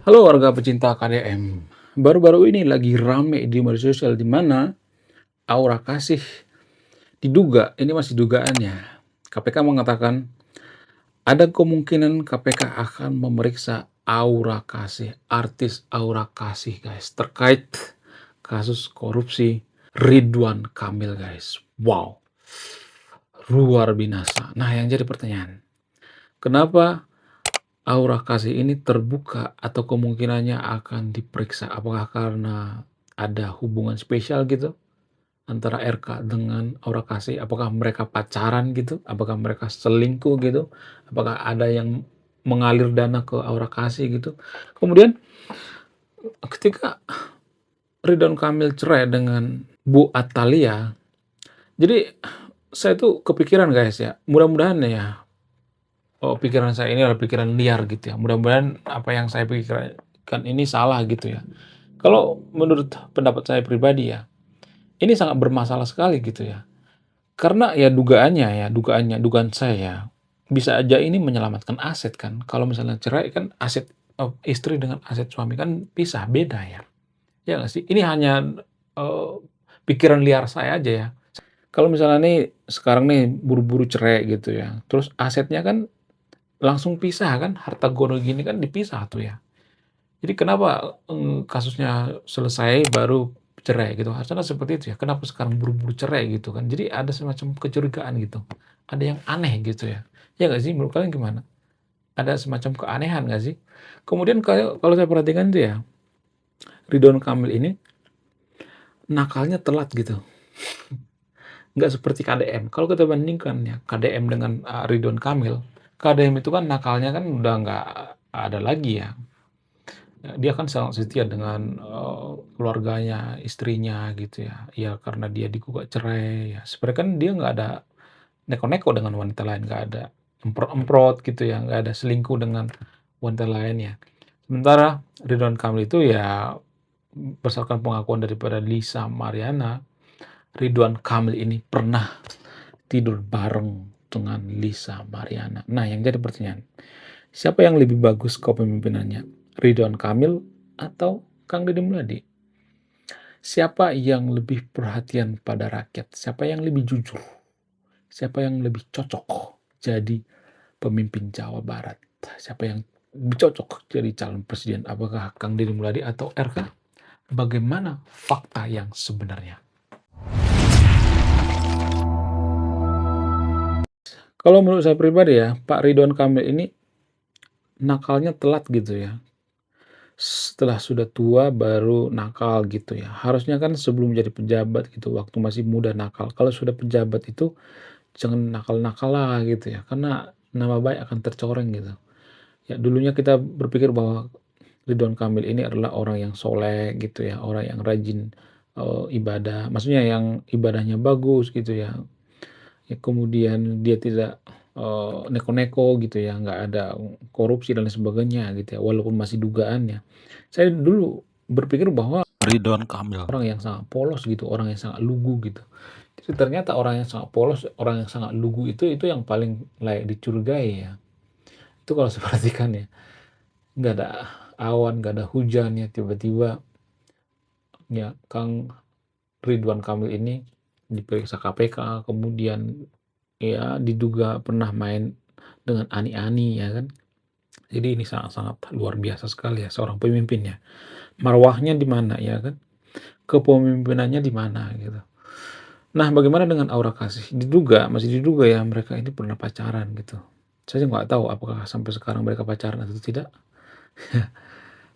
Halo warga pecinta KDM. Baru-baru ini lagi rame di media sosial di mana Aura Kasih diduga, ini masih dugaannya. KPK mengatakan ada kemungkinan KPK akan memeriksa Aura Kasih, artis Aura Kasih guys, terkait kasus korupsi Ridwan Kamil guys. Wow, luar binasa. Nah yang jadi pertanyaan, kenapa Aura Kasih ini terbuka atau kemungkinannya akan diperiksa? Apakah karena ada hubungan spesial gitu antara RK dengan Aura Kasih? Apakah mereka pacaran gitu? Apakah mereka selingkuh gitu? Apakah ada yang mengalir dana ke Aura Kasih gitu? Kemudian ketika Ridwan Kamil cerai dengan Bu Atalia, jadi saya tuh kepikiran guys ya, mudah-mudahan ya pikiran saya ini adalah pikiran liar gitu ya. Mudah-mudahan apa yang saya pikirkan ini salah gitu ya. Kalau menurut pendapat saya pribadi ya, ini sangat bermasalah sekali gitu ya. Karena ya dugaan saya ya, bisa aja ini menyelamatkan aset kan. Kalau misalnya cerai kan aset istri dengan aset suami kan pisah, beda ya. Ya nggak sih? Ini hanya eh, pikiran liar saya aja ya. Kalau misalnya nih sekarang nih buru-buru cerai gitu ya, terus asetnya kan langsung pisah kan, harta gono gini kan dipisah tuh ya. Jadi kenapa, kasusnya selesai baru cerai gitu, harusnya kan seperti itu ya, kenapa sekarang buru-buru cerai gitu kan. Jadi ada semacam kecurigaan gitu, ada yang aneh gitu ya. Ya nggak sih, menurut kalian gimana? Ada semacam keanehan nggak sih? Kemudian kalau kalau saya perhatikan tuh ya, Ridwan Kamil ini nakalnya telat gitu, nggak seperti KDM. Kalau kita bandingkan ya, KDM dengan, Ridwan Kamil, KDM itu kan nakalnya kan udah nggak ada lagi ya. Dia kan sangat setia dengan, keluarganya, istrinya gitu ya. Ya karena dia digugat cerai ya, sebenarnya kan dia nggak ada neko-neko dengan wanita lain, nggak ada emprot-emprot gitu ya, nggak ada selingkuh dengan wanita lain ya. Sementara Ridwan Kamil itu ya berdasarkan pengakuan daripada Lisa Mariana, Ridwan Kamil ini pernah tidur bareng dengan Lisa Mariana. Nah yang jadi pertanyaan, siapa yang lebih bagus kepemimpinannya? Ridwan Kamil atau Kang Deddy Muladi? Siapa yang lebih perhatian pada rakyat? Siapa yang lebih jujur? Siapa yang lebih cocok jadi pemimpin Jawa Barat? Siapa yang lebih cocok jadi calon presiden? Apakah Kang Deddy Muladi atau RK? Bagaimana fakta yang sebenarnya? Kalau menurut saya pribadi ya, Pak Ridwan Kamil ini nakalnya telat gitu ya. Setelah sudah tua baru nakal gitu ya. Harusnya kan sebelum jadi pejabat gitu, waktu masih muda nakal. Kalau sudah pejabat itu jangan nakal-nakal lah gitu ya, karena nama baik akan tercoreng gitu. Ya dulunya kita berpikir bahwa Ridwan Kamil ini adalah orang yang soleh gitu ya, orang yang rajin, ibadah, maksudnya yang ibadahnya bagus gitu ya. Ya kemudian dia tidak, neko-neko gitu ya, nggak ada korupsi dan lain sebagainya gitu ya, walaupun masih dugaan ya. Saya dulu berpikir bahwa Ridwan Kamil. orang yang sangat polos gitu, orang yang sangat lugu gitu. Tapi ternyata orang yang sangat polos, orang yang sangat lugu itu yang paling layak dicurigai ya. Itu kalau saya perhatikan ya, nggak ada awan, nggak ada hujan ya, tiba-tiba ya Kang Ridwan Kamil ini diperiksa KPK, kemudian ya diduga pernah main dengan ani-ani ya kan. Jadi ini sangat-sangat luar biasa sekali ya seorang pemimpin ya. Marwahnya di mana ya kan, kepemimpinannya di mana gitu. Nah bagaimana dengan Aura Kasih? Masih diduga ya mereka ini pernah pacaran gitu. Saya nggak tahu apakah sampai sekarang mereka pacaran atau tidak.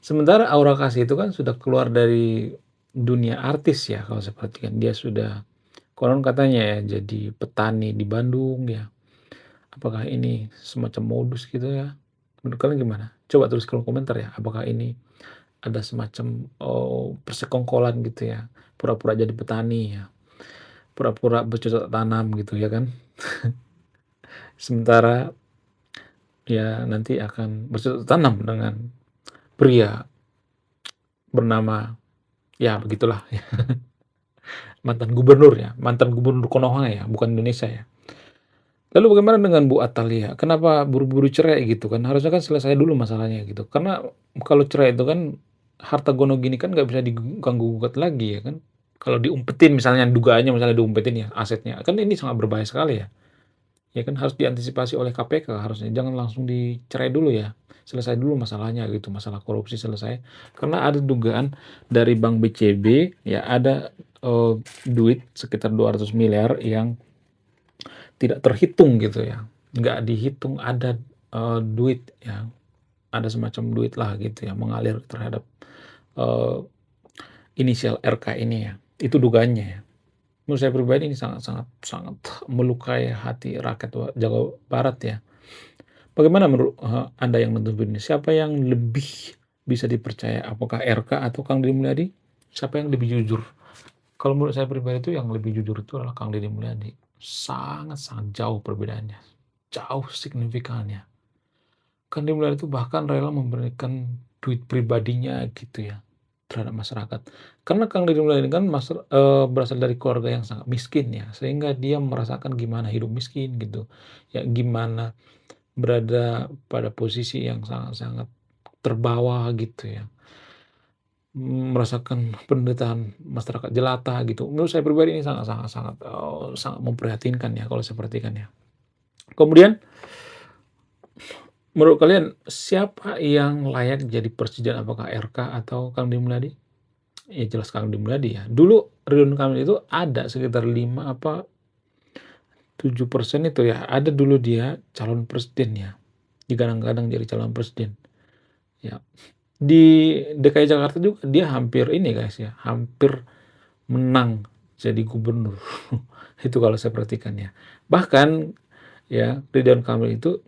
Sementara Aura Kasih itu kan sudah keluar dari dunia artis ya kalau saya perhatikan. Dia sudah konon katanya ya jadi petani di Bandung ya. Apakah ini semacam modus gitu ya? Menurut kalian gimana? Coba tulis kolom komentar ya. Apakah ini ada semacam, persekongkolan gitu ya, pura-pura jadi petani ya, pura-pura bercocok tanam gitu ya kan. Sementara ya nanti akan bercocok tanam dengan pria bernama ya begitulah ya, mantan gubernur ya, mantan gubernur Konoha ya, bukan Indonesia ya. Lalu bagaimana dengan Bu Atalia? Kenapa buru-buru cerai gitu kan? Harusnya kan selesai dulu masalahnya gitu. Karena kalau cerai itu kan harta gono gini kan nggak bisa diganggu-gugat lagi ya kan. Kalau diumpetin misalnya dugaannya misalnya diumpetin ya asetnya, kan ini sangat berbahaya sekali ya. Ya kan harus diantisipasi oleh KPK harusnya, jangan langsung dicerai dulu ya. Selesai dulu masalahnya gitu, masalah korupsi selesai. Karena ada dugaan dari Bank BCB ya ada duit sekitar 200 miliar yang tidak terhitung gitu ya, nggak dihitung ada duit ya, ada semacam duit lah gitu ya mengalir terhadap uh, inisial RK ini ya, itu dugaannya ya. Menurut saya pribadi ini sangat sangat sangat melukai hati rakyat Jawa Barat ya. Bagaimana menurut Anda yang nonton ini? Siapa yang lebih bisa dipercaya? Apakah RK atau Kang Deddy Mulyadi? Siapa yang lebih jujur? Kalau menurut saya pribadi itu yang lebih jujur itu adalah Kang Deddy Mulyadi. Sangat-sangat jauh perbedaannya. Jauh signifikannya. Kang Deddy Mulyadi itu bahkan rela memberikan duit pribadinya gitu ya terhadap masyarakat. Karena Kang Deddy Mulyadi kan berasal dari keluarga yang sangat miskin ya, sehingga dia merasakan gimana hidup miskin gitu. Ya gimana berada pada posisi yang sangat-sangat terbawah gitu ya. Merasakan penderitaan masyarakat jelata gitu. Menurut saya pribadi ini sangat sangat sangat, sangat memprihatinkan ya kalau saya perhatikan ya. Kemudian menurut kalian siapa yang layak jadi presiden? Apakah RK atau Kang Deddy Mulyadi? Ya jelas Kang Deddy Mulyadi ya. Dulu Ridwan Kamil itu ada sekitar 5 apa 7% itu ya, ada dulu dia calon presiden ya, digadang-gadang jadi calon presiden. Ya, di DKI Jakarta juga dia hampir ini guys ya, hampir menang jadi gubernur. Itu kalau saya perhatikan ya. Bahkan ya Ridwan Kamil itu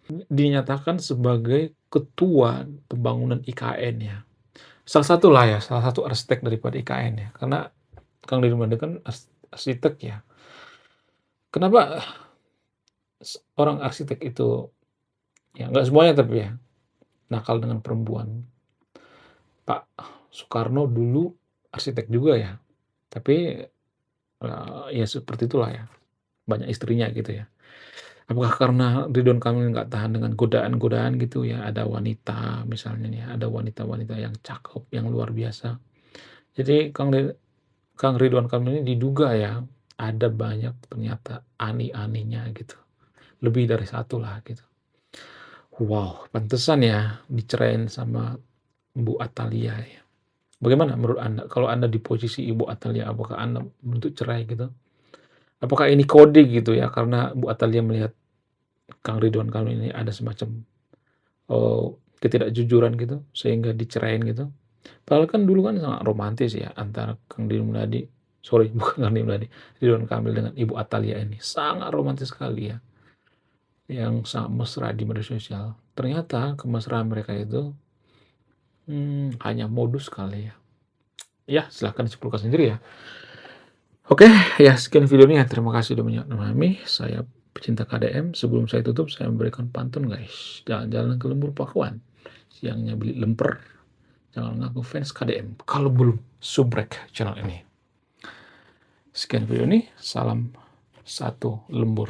dinyatakan sebagai ketua pembangunan IKN ya. Salah satu lah ya, salah satu arsitek daripada IKN ya. Karena Kang Deddy Mulyadi kan arsitek ya. Kenapa orang arsitek itu ya nggak semuanya tapi ya nakal dengan perempuan. Pak Soekarno dulu arsitek juga ya. Tapi ya seperti itulah ya. Banyak istrinya gitu ya. Apakah karena Ridwan Kamil nggak tahan dengan godaan-godaan gitu ya, ada wanita misalnya nih, ada wanita-wanita yang cakep, yang luar biasa. Jadi Kang Ridwan Kamil ini diduga ya, ada banyak ternyata ani-aninya gitu. Lebih dari satu lah gitu. Wow, pantesan ya dicerain sama Bu Atalia ya. Bagaimana menurut Anda, kalau Anda di posisi Ibu Atalia, apakah Anda menuntut cerai gitu? Apakah ini kode gitu ya, karena Bu Atalia melihat Kang Ridwan Kamil ini ada semacam ketidakjujuran gitu, sehingga dicerain gitu. Padahal kan dulu kan sangat romantis ya antara Kang Deddy Mulyadi, sorry bukan Kang Deddy Mulyadi, Ridwan Kamil dengan Ibu Atalia ini. Sangat romantis sekali ya, yang sangat mesra di media sosial. Ternyata kemesraan mereka itu hanya modus kali ya. Ya, silahkan disimpulkan sendiri ya. Oke, ya sekian videonya. Terima kasih sudah memahami. Saya pecinta KDM. Sebelum saya tutup, saya memberikan pantun guys. Jalan-jalan ke Lembur Pakuan. Siangnya beli lemper. Jangan ngaku fans KDM kalau belum subrek channel ini. Sekian video ini. Salam satu lembur.